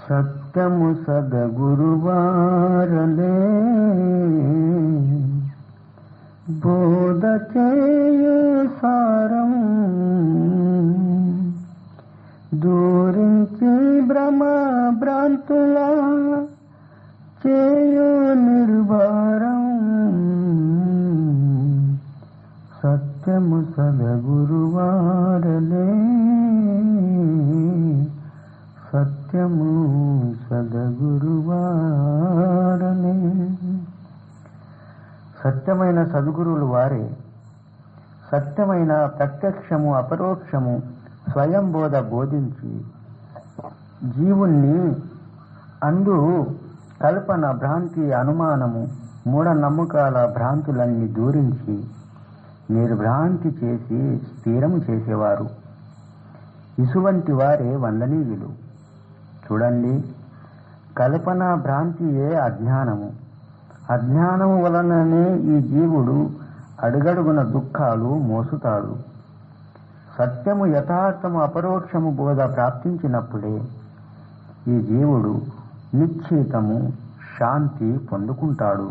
సత్యము సదగురువారలే బోధ చేయు సారం దూరించి భ్రమ భ్రాంతుల చేయు నిర్భారం సత్యము సదగురువారలే సత్యము సదగురువారలే. సత్యమైన సద్గురువులు వారే. సత్యమైన ప్రత్యక్షము అపరోక్షము స్వయం బోధ బోధించి జీవుణ్ణి అందు కల్పన భ్రాంతి అనుమానము మూఢనమ్మకాల భ్రాంతులన్నీ దూరించి నిర్భ్రాంతి చేసి స్థిరము చేసేవారు. ఇసువంటి వారే వందనీయులు. చూడండి, కల్పన భ్రాంతియే అజ్ఞానము. అజ్ఞానము వలననే ఈ జీవుడు అడుగడుగున దుఃఖాలు మోసుతాడు. సత్యము యథార్థము అపరోక్షము బోధ ప్రాప్తించినప్పుడే ఈ జీవుడు నిశ్చితము శాంతి పొందుకుంటాడు.